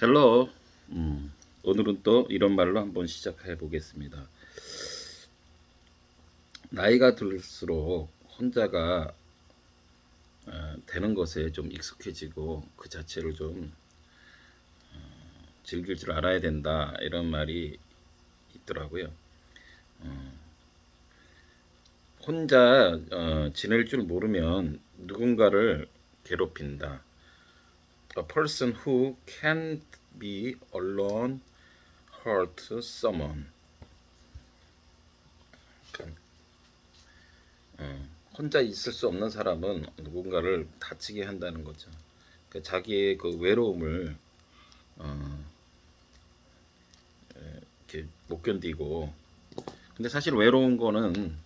헬로. 오늘은 또 이런 말로 한번 시작해 보겠습니다. 나이가 들수록 혼자가 되는 것에 좀 익숙해지고 그 자체를 좀 즐길 줄 알아야 된다, 이런 말이 있더라고요. 혼자 지낼 줄 모르면 누군가를 괴롭힌다. A person who can't be alone hurt someone. 그러니까 혼자 있을 수 없는 사람은 누군가를 다치게 한다는 거죠. 그러니까 자기의 그 외로움을 이렇게 못 견디고, 근데 사실 외로운 거는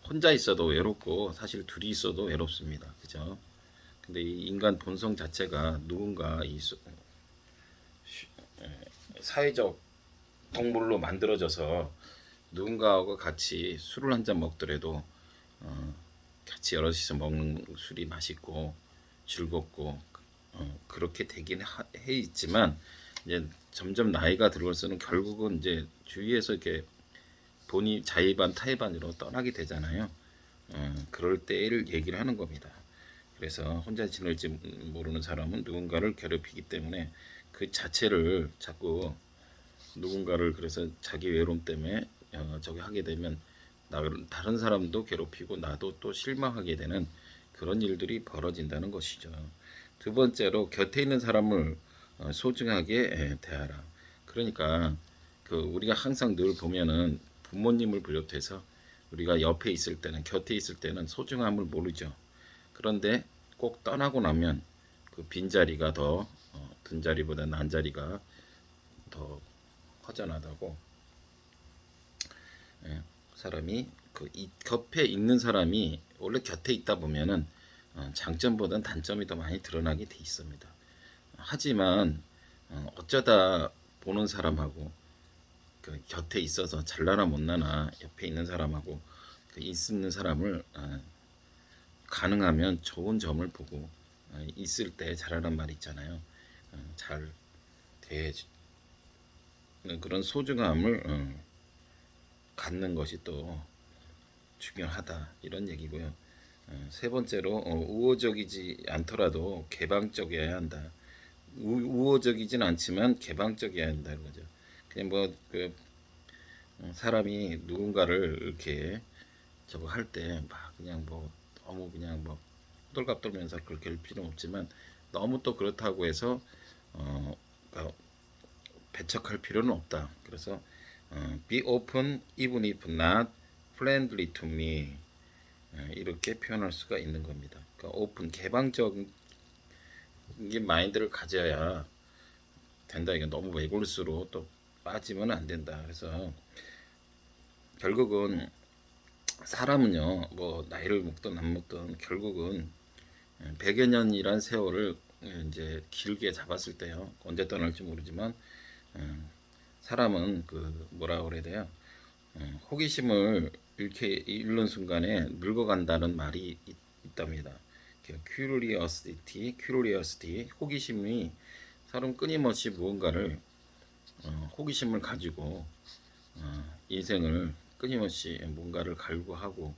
혼자 있어도 외롭고 사실 둘이 있어도 외롭습니다. 그죠? 근데 이 인간 본성 자체가 누군가 이 사회적 동물로 만들어져서 누군가하고 같이 술을 한잔 먹더라도 같이 여럿이서 먹는 술이 맛있고 즐겁고 그렇게 되긴 해 있지만, 이제 점점 나이가 들어서는 결국은 이제 주위에서 이렇게 본이 자의반 타의반으로 떠나게 되잖아요. 그럴 때를 얘기를 하는 겁니다. 그래서 혼자 지낼지 모르는 사람은 누군가를 괴롭히기 때문에 그 자체를 자꾸 누군가를, 그래서 자기 외로움 때문에 저기 하게 되면 다른 사람도 괴롭히고 나도 또 실망하게 되는 그런 일들이 벌어진다는 것이죠. 두 번째로 곁에 있는 사람을 소중하게 대하라. 그러니까 그 우리가 항상 늘 보면은 부모님을 비롯해서 우리가 옆에 있을 때는, 곁에 있을 때는 소중함을 모르죠. 그런데 꼭 떠나고 나면 그 빈자리가 더 든 자리보다 난 자리가 더 허전하다고. 예, 사람이 곁에 있는 사람이 원래 곁에 있다 보면은 장점보다는 단점이 더 많이 드러나게 돼 있습니다. 하지만 어쩌다 보는 사람하고 그 곁에 있어서 잘나나 못나나 옆에 있는 사람하고 그 있는 사람을 가능하면 좋은 점을 보고 있을 때 잘하란 말 있잖아요. 잘 대해주는 그런 소중함을 갖는 것이 또 중요하다, 이런 얘기고요. 세 번째로 우호적이지 않더라도 개방적이어야 한다. 우호적이진 않지만 개방적이어야 한다는 거죠. 그냥 뭐그 사람이 누군가를 이렇게 저거 할 때 막 그냥 뭐 너무 그냥 뭐 호들갑 떨면서 그렇게 할 필요는 없지만, 너무 또 그렇다고 해서 그러니까 배척할 필요는 없다. 그래서 be open even if not friendly to me, 이렇게 표현할 수가 있는 겁니다. 그러니까 오픈, 개방적인 마인드를 가져야 된다. 이게 너무 외골수로 또 빠지면 안 된다. 그래서 결국은 사람은요, 뭐 나이를 먹든 안 먹든 결국은 100여 년이란 세월을 이제 길게 잡았을 때요, 언제 떠날지 모르지만 사람은 그 뭐라 그래야 돼요? 호기심을 이렇게 잃는 순간에 늙어간다는 말이 있답니다. curiosity, 호기심이, 사람 끊임없이 무언가를 호기심을 가지고 인생을 끊임없이 뭔가를 갈구하고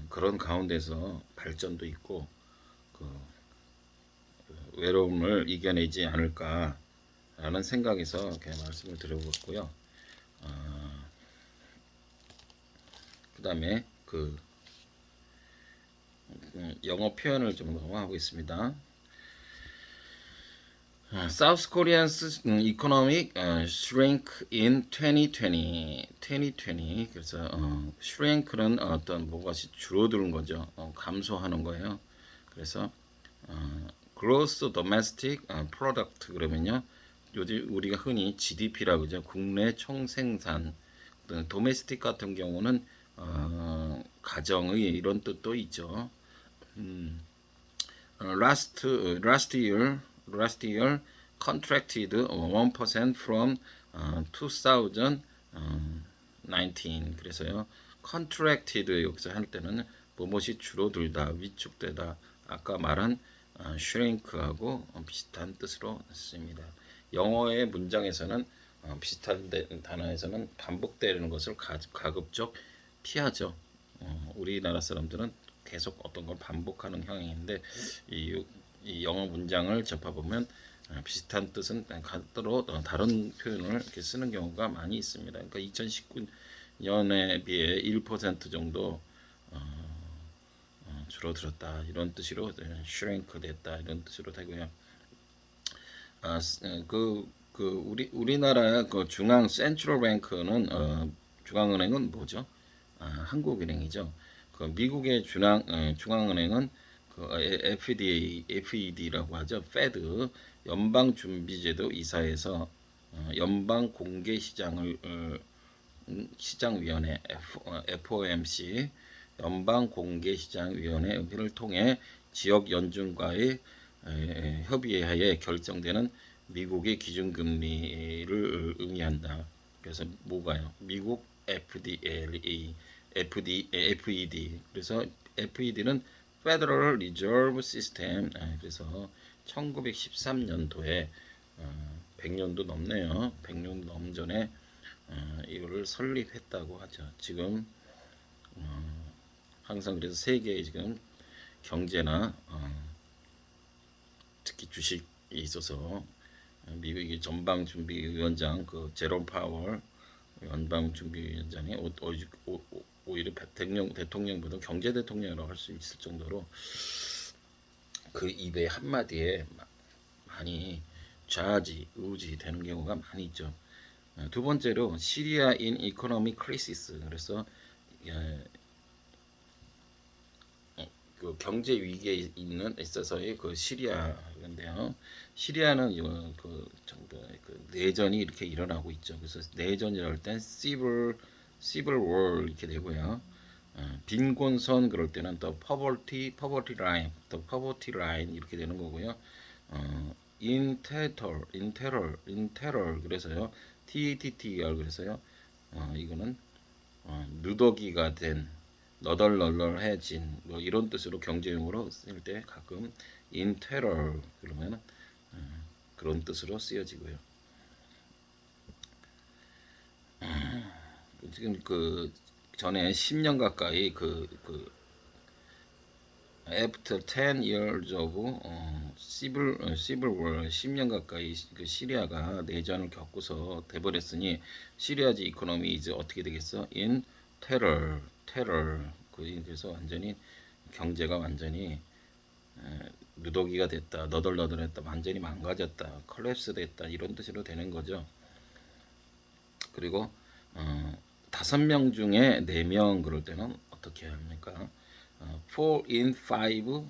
그런 가운데서 발전도 있고 그 외로움을 이겨내지 않을까라는 생각에서 그냥 말씀을 드려봤고요. 그 다음에 그 영어 표현을 좀 넘어가고 있습니다. South Korea's economic shrink in 2020. 그래서 shrink는 어떤 뭐가시 줄어드는 거죠. 감소하는 거예요. 그래서 gross domestic product 그러면요, 요즘 우리가 흔히 GDP라고 그러죠. 국내 총생산. 도메스틱 같은 경우는 가정의 이런 뜻도 있죠. last year contracted 1% from 2019. 그래서요, contracted 여기서 할 때는 무엇이 줄어들다, 위축되다, 아까 말한 shrink하고 비슷한 뜻으로 씁니다. 영어의 문장에서는 비슷한 단어에서는 반복되는 것을 가급적 피하죠. 우리나라 사람들은 계속 어떤 걸 반복하는 경향인데 이 영어 문장을 접해보면 비슷한 뜻은 가더러 다른 표현을 이렇게 쓰는 경우가 많이 있습니다. 그러니까 2019년에 비해 1% 정도 줄어들었다 이런 뜻으로 shrink 됐다 이런 뜻으로 되고요. 우리나라 그 중앙 센트럴 뱅크는 중앙은행은 뭐죠? 한국은행이죠. 그 미국의 중앙은행은 그 FED라고 하죠. 페드 연방준비제도 이사에서 연방공개시장을 시장위원회 FOMC 연방공개시장위원회 의회를 통해 지역 연준과의 협의하에 결정되는 미국의 기준금리를 의미한다. 그래서 뭐가요? 미국 FED. 그래서 FED는 Federal Reserve System. 그래서 1913년도에 100년도 넘네요. 100년도 넘은 전에 이거를 설립했다고 하죠. 지금 항상 그래서 세계의 지금 경제나 특히 주식에 있어서 미국의 전방준비위원장 그 제롬 파월 연방준비위원장이 오히려 대통령보다 경제 대통령이라고 할 수 있을 정도로 그 입의 한마디에 많이 좌지우지 되는 경우가 많이 있죠. 두 번째로 시리아 인 이코노미 크리시스. 그래서 그 경제 위기에 있어서의 그 시리아인데요. 시리아는 그 내전이 이렇게 일어나고 있죠. 그래서 내전이랄 땐 civil war 이렇게 되고요. 빈곤선 그럴 때는 또 poverty line 이렇게 되는 거고요. in terror 그래서요. TETTER 그래서요. 이거는 누더기가 된 너덜너덜해진 뭐 이런 뜻으로 경제용어로 쓸 때 가끔 in terror 그러면 그런 뜻으로 쓰여지고요. 지금 그 전에 10년 가까이 after 10 years of civil war 10년 가까이 그 시리아가 내전을 겪고서 돼버렸으니 시리아지 이코노미 이제 어떻게 되겠어? in terror 그래서 완전히 경제가 완전히 누더기가 됐다, 너덜너덜했다, 완전히 망가졌다, 컬랩스 됐다 이런 뜻으로 되는 거죠. 그리고 5명 중에 4명 그럴 때는 어떻게 합니까? 4 in 5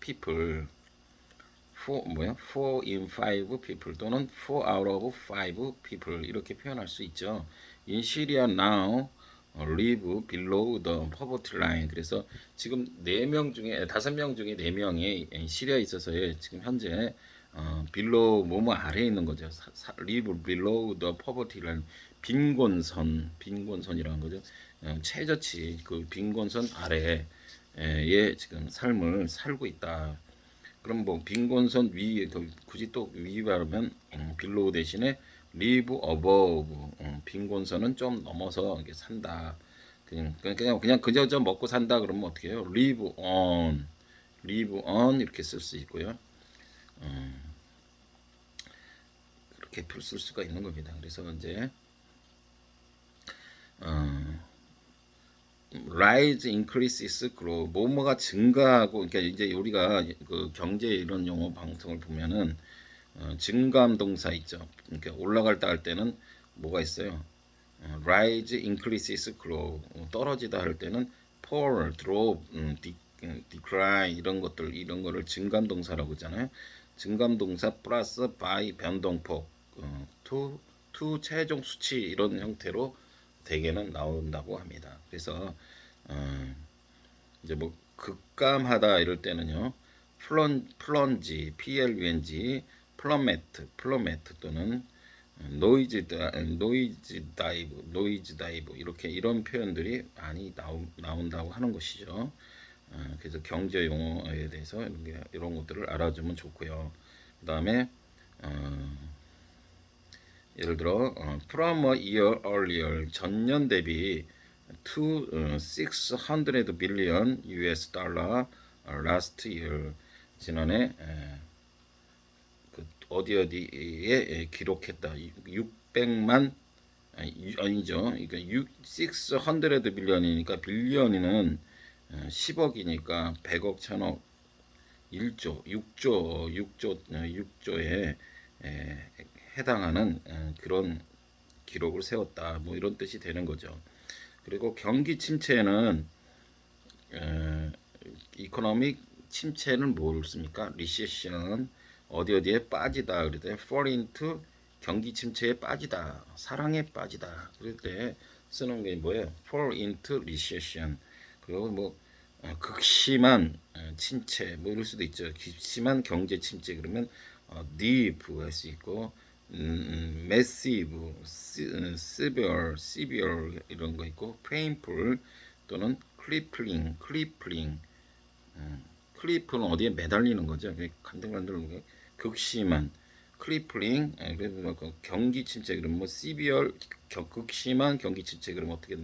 people 4 in 5 people 또는 4 out of 5 people 이렇게 표현할 수 있죠. In Syria now live below the poverty line. 그래서 지금 4명 중에 5명 중에 4명이 시리아에 있어서의 지금 현재 below 뭐뭐 아래에 있는 거죠. live below the poverty line. 빈곤선이라는 거죠. 최저치 그 빈곤선 아래에 지금 삶을 살고 있다. 그럼 뭐 빈곤선 위 굳이 또 위 바르면 below 대신에 live above 빈곤선은 좀 넘어서 이렇게 산다. 그냥 그저 먹고 산다 그러면 어떻게 해요? live on 이렇게 쓸 수 있고요. 그렇게 쓸 수가 있는 겁니다. 그래서 이제 rise, increases, grow 뭐뭐가 증가하고 그러니까 이제 우리가 그 경제 이런 용어 방송을 보면은 증가함 동사 있죠. 그러니까 올라갈 할 때는 뭐가 있어요? rise, increases, grow 떨어지다 할 때는 fall, drop, decline 이런 거를 증감 동사라고 하잖아요. 증감 동사 플러스 by 변동폭 to 최종 수치 이런 형태로 대개는 나온다고 합니다. 그래서 이제 뭐 급감하다 이럴 때는요. plunge, plummet 또는 noise dive 이렇게 이런 표현들이 많이 나온다고 하는 것이죠. 그래서 경제 용어에 대해서 이런 것들을 알아주면 좋고요. 그다음에 예를 들어 from a year earlier 전년 대비 to 600 billion US 달러 last year 지난해 그 어디에 기록했다 600만 아니죠. 그러니까 600 빌리언이니까 빌리언은 10억이니까 100억, 1000억, 1조, 6조에 해당하는 그런 기록을 세웠다. 뭐 이런 뜻이 되는 거죠. 그리고 경기 침체는 이코노믹 침체는 뭘 씁니까? 리세션 어디에 빠지다 그럴 때 fall into 경기 침체에 빠지다, 사랑에 빠지다 그럴 때 쓰는 게 뭐예요? fall into recession. 그리고 뭐 극심한 침체 뭐 이럴 수도 있죠. 극심한 경제 침체 그러면 deep 할 수 있고 massive, severe 이런 거 있고 painful 또는 crippling. 클리프는 어디에 매달리는 거죠. 간들간들 극심한 클리플링 그래서 경기 침체 그러면 뭐 severe 극심한 경기 침체 그러면 어떻게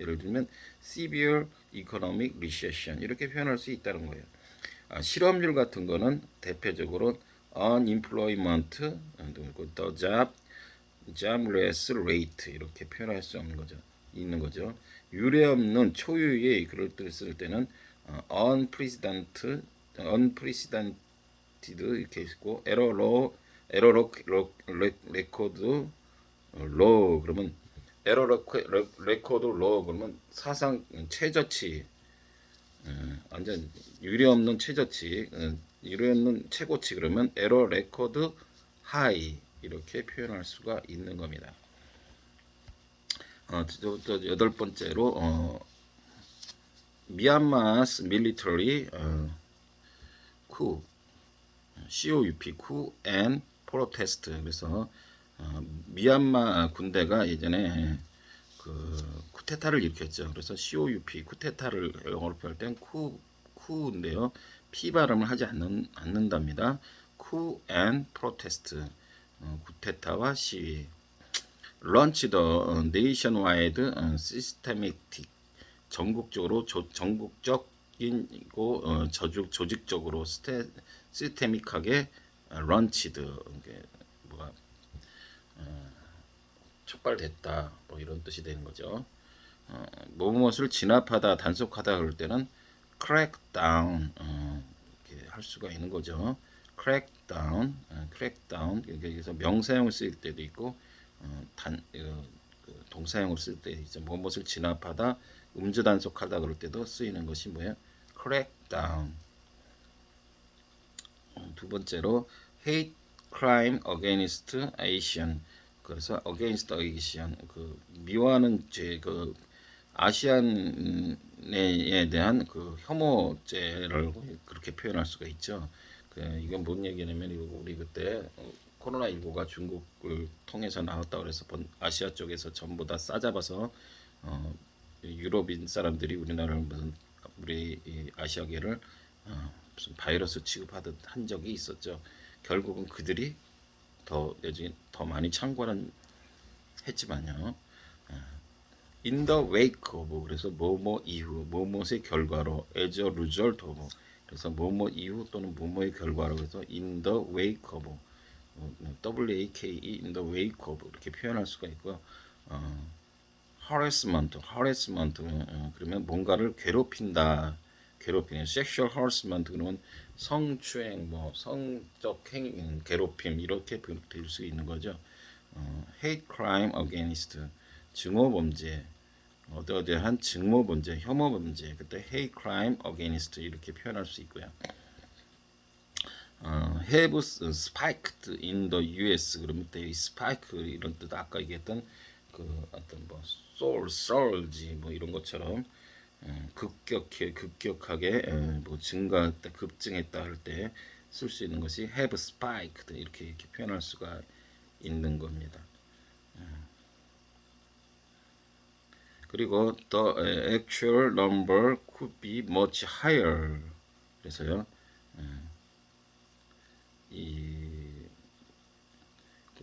예를 들면 severe economic recession 이렇게 표현할 수 있다는 거예요. 실업률 같은 거는 대표적으로 unemployment, the jobless rate 이렇게 표현할 수 있는 거죠. 유례 없는 초유의 그럴 때 쓸 때는 unprecedented 이렇게 있고 에러 레코드 low 그러면 에러 레코드 low 그러면 사상 최저치 완전 유례 없는 최저치 유례 없는 최고치 그러면 에러 레코드 하이 이렇게 표현할 수가 있는 겁니다. 또 여덟 번째로 미얀마's military coup, coup and protest. 그래서 미얀마 군대가 예전에 그 쿠데타를 일으켰죠. 그래서 COUP 쿠데타를 영어로 표현할 땐 쿠인데요. P 발음을 하지 않는답니다. coup and protest. 쿠데타와 시위. launch the nationwide systematic 전국적으로 전국적이고 조직적으로 시스테믹하게 런치드 뭐가 촉발됐다 뭐 이런 뜻이 되는 거죠. 무엇을 진압하다 단속하다 그럴 때는 crackdown 이렇게 할 수가 있는 거죠. crackdown 그래서 명사형을 쓸 때도 있고 동사형을 쓸 때 있죠. 무엇을 진압하다 음주 단속하다 그럴 때도 쓰이는 것이 뭐예요? crackdown. 두 번째로 hate crime against Asian. 그래서 against Asian 그 미워하는 죄 그 아시안에 대한 그 혐오죄를 그렇게 표현할 수가 있죠. 이건 뭔 얘기냐면 우리 그때 코로나19가 중국을 통해서 나왔다 그래서 아시아 쪽에서 전부 다 싸잡아서 유럽인 사람들이 우리나라를 무슨 우리 아시아계를 무슨 바이러스 취급하듯 한 적이 있었죠. 결국은 그들이 더 많이 창궐은 했지만요. In the wake of 그래서 뭐뭐 이후 뭐뭐의 결과로 as a result of 그래서 뭐뭐 이후 또는 뭐뭐의 결과로 그래서 in the wake of WAKE in the wake of 이렇게 표현할 수가 있고요. harassment 그러면 뭔가를 괴롭히는 sexual harassment 그러면 성추행 뭐 성적 행 괴롭힘 이렇게 될 수 있는 거죠. hate crime against 증오 범죄 어떠한 증오 범죄 혐오 범죄 그때 hate crime against 이렇게 표현할 수 있고요. have spiked in the US 그러면 이 spike 이런 뜻 아까 얘기했던 그 어떤 뭐 surge 뭐 이런 것처럼 급격하게 뭐 증가했다 급증했다 할 때 쓸 수 있는 것이 have spiked 이렇게 표현할 수가 있는 겁니다. 그리고 the actual number could be much higher 그래서요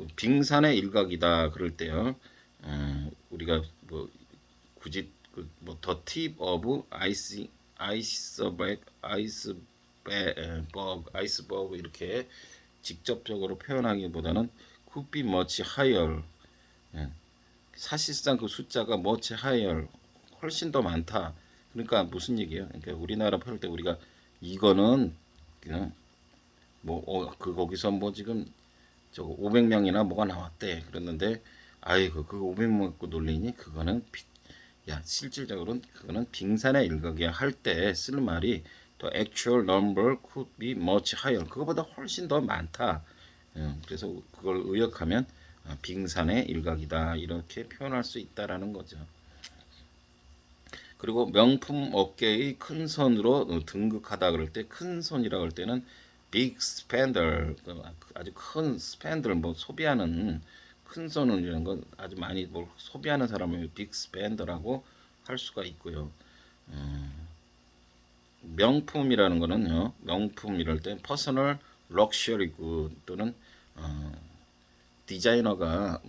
그 빙산의 일각이다 그럴 때요. 우리가 뭐 굳이 그뭐 the tip of 아이스버그 이렇게 직접적으로 표현하기보다는 could be much higher. 예, 사실상 그 숫자가 much higher 훨씬 더 많다. 그러니까 무슨 얘기예요? 그러니까 우리나라 표현할 때 우리가 이거는 그냥 그 거기서 뭐 지금 저거 500명이나 뭐가 나왔대. 그랬는데 아이고 그 500명 갖고 놀리니 그거는 야 실질적으로는 그거는 빙산의 일각이야 할 때 쓸 말이 the actual number could be much higher. 그거보다 훨씬 더 많다. 그래서 그걸 의역하면 빙산의 일각이다 이렇게 표현할 수 있다라는 거죠. 그리고 명품 업계의 큰 손으로 등극하다 그럴 때 큰 손이라고 할 때는 big spender, 아주 큰 spender 뭐 소비하는 큰 손을 이런 건 아주 많이 뭘 소비하는 사람을 big spender라고 할 수가 있고요. 명품이라는 거는요. 명품 이럴 때 personal luxury good 또는 디자이너가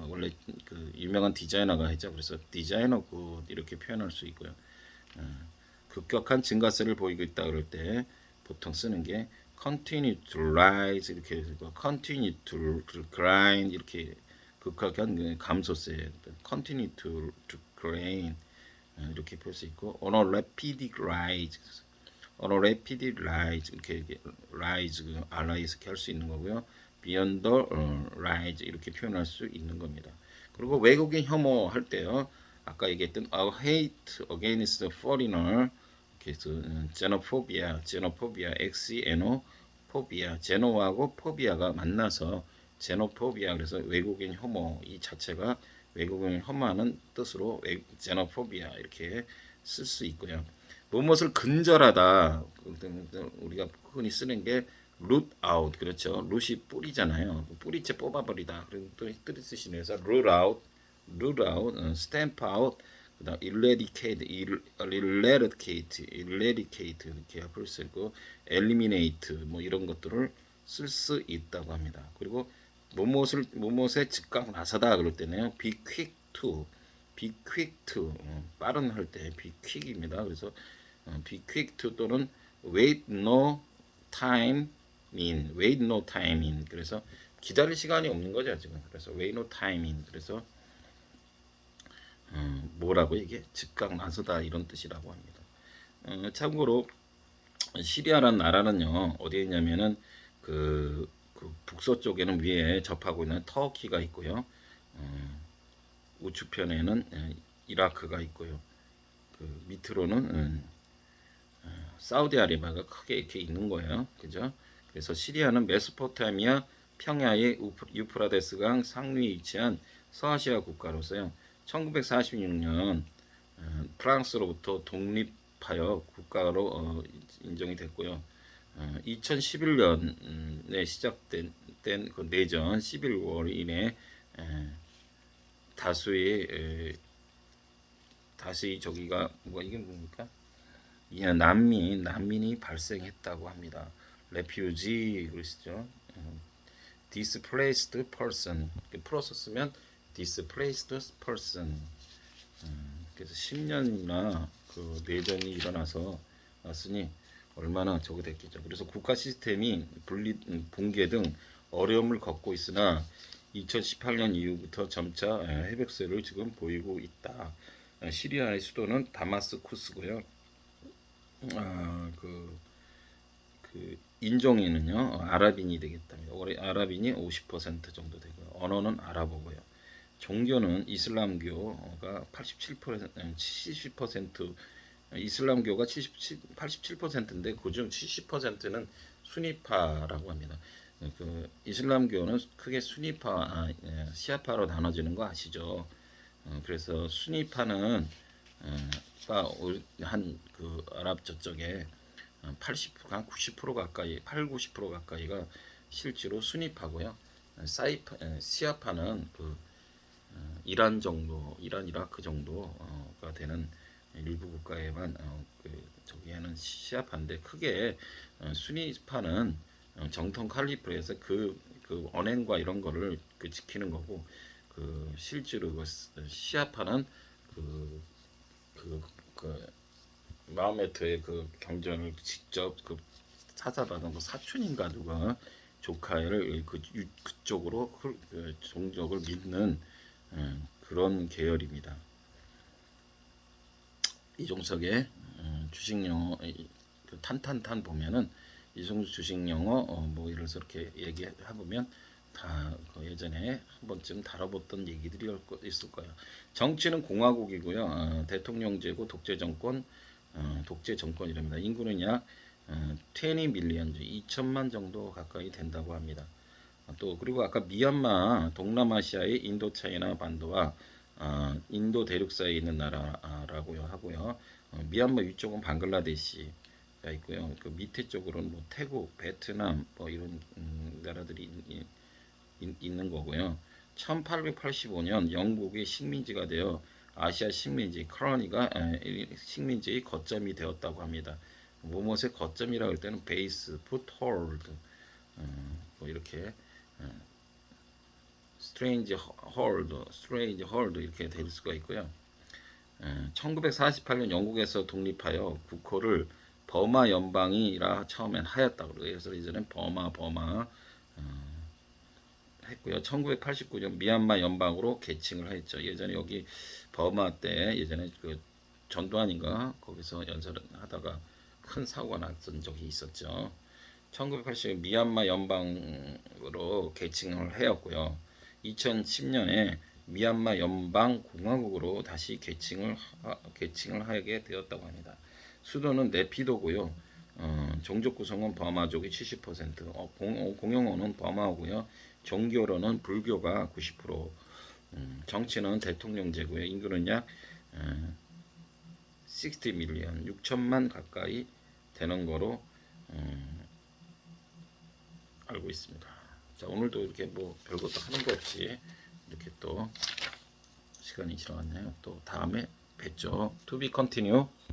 원래 그 유명한 디자이너가 했죠. 그래서 디자이너 굿 이렇게 표현할 수 있고요. 급격한 증가세를 보이고 있다 그럴 때 보통 쓰는 게 continue to rise 이렇게 해서 continue to grind 이렇게 급격한 감소세 continue to grind 이렇게 볼 수 있고 on a rapid rise 이렇게 rise rise 이렇게 할 수 있는 거고요. beyond the rise 이렇게 표현할 수 있는 겁니다. 그리고 외국인 혐오할 때요. 아까 얘기했던 our hate against the foreigner 그래서 xenophobia, xenophobia, 제노하고 포비아가 만나서 제노포비아 그래서 외국인 혐오 이 자체가 외국인 혐오하는 뜻으로 xenophobia 이렇게 쓸 수 있고요. 무엇을 근절하다 우리가 흔히 쓰는 게 root out 그렇죠. root이 뿌리잖아요. 뿌리째 뽑아버리다. 그리고 또 뜻이 내서 root out, stamp out, 그다음 eradicate 이렇게 볼 수 있고 eliminate 뭐 이런 것들을 쓸 수 있다고 합니다. 그리고 무엇에 즉각 나서다 그럴 때는요. be quick to 빠른 할 때 be quick입니다. 그래서 be quick to 또는 wait no time in 그래서 기다릴 시간이 없는 거죠 지금. 그래서 wait no time in 그래서 뭐라고 이게 즉각 나서다 이런 뜻이라고 합니다. 참고로 시리아라는 나라는요 어디에 있냐면은 그 북서쪽에는 위에 접하고 있는 터키가 있고요. 우측편에는 이라크가 있고요. 그 밑으로는 사우디아라비아가 크게 이렇게 있는 거예요. 그죠? 그래서 시리아는 메소포타미아 평야의 유프라데스강 상류에 위치한 서아시아 국가로서요. 1946년 프랑스로부터 독립하여 국가로 인정이 됐고요. 2011년에 시작된 그 내전 11월 이내 다수의 저기가 이게 뭡니까? 난민이 발생했다고 합니다. refugee 그러시죠. displaced person 플러스 쓰면 displaced person. 그래서 10년이나 그 내전이 일어나서 왔으니 얼마나 저거 됐겠죠. 그래서 국가 시스템이 붕괴 등 어려움을 겪고 있으나 2018년 이후부터 점차 회복세를 지금 보이고 있다. 시리아의 수도는 다마스쿠스고요. 그 인종에는요 아랍인이 되겠답니다. 올해 아랍인이 50% 정도 되고요. 언어는 아랍어고요. 종교는 이슬람교가 70% 이슬람교가 87%인데 그중 70%는 수니파라고 합니다. 그 이슬람교는 크게 시아파로 나눠지는 거 아시죠? 그래서 수니파는 한 그 아랍 저쪽에 90% 가까이 90% 가까이가 실제로 수니파고요. 시아파는 그 이란 정도, 이란 이라크 정도가 되는 일부 국가에만 저기에는 시아파인데 크게 수니파는 정통 칼리프에서 그 그 언행과 이런 거를 그 지키는 거고, 그 실제로 그 시합하는 그, 그 마호메트의 그 경전을 직접 그 사사받은 그 사촌인가 누가 조카를 그쪽으로 그 종족을 믿는 그런 계열입니다. 이종석의 주식영어 그 탄탄탄 보면은 이종석 주식영어 뭐 이런 이렇게 얘기해보면 다그 예전에 한 번쯤 다뤄봤던 얘기들이 있을 거예요. 정치는 공화국이고요. 대통령제고 독재 정권이랍니다. 인구는 약 20 밀리언, 2천만 정도 가까이 된다고 합니다. 또 그리고 아까 미얀마 동남아시아의 인도차이나 반도와 인도 대륙 사이에 있는 나라라고 하고요. 미얀마 위쪽은 방글라데시가 있고요. 그 밑에 쪽으로는 뭐 태국, 베트남 뭐 이런 나라들이 있는 거고요. 1885년 영국이 식민지가 되어 아시아 식민지 컬러니가 식민지의 거점이 되었다고 합니다. 무엇의 거점이라고 할 때는 베이스, 풋홀드 뭐 이렇게 스트레인지 홀드 이렇게 될 수가 있고요. 1948년 영국에서 독립하여 국호를 버마 연방이라 처음엔 하였다고 그래서 이제는 버마 했고요. 1989년 미얀마 연방으로 개칭을 했죠. 예전에 여기 버마 때 예전에 그 전두환인가 거기서 연설을 하다가 큰 사고가 났던 적이 있었죠. 1980년 미얀마 연방으로 개칭을 하였고요. 2010년에 미얀마 연방 공화국으로 다시 개칭을 하게 되었다고 합니다. 수도는 네피도고요. 종족 구성은 버마족이 70%, 공용어는 버마어고요. 종교로는 불교가 90%, 정치는 대통령제고요. 인구는 약 60 밀리언, 6천만 가까이 되는 거로 알고 있습니다. 자, 오늘도 이렇게 뭐 별것도 하는 거 없이 이렇게 또 시간이 지나갔네요. 또 다음에 뵙죠. To be continue.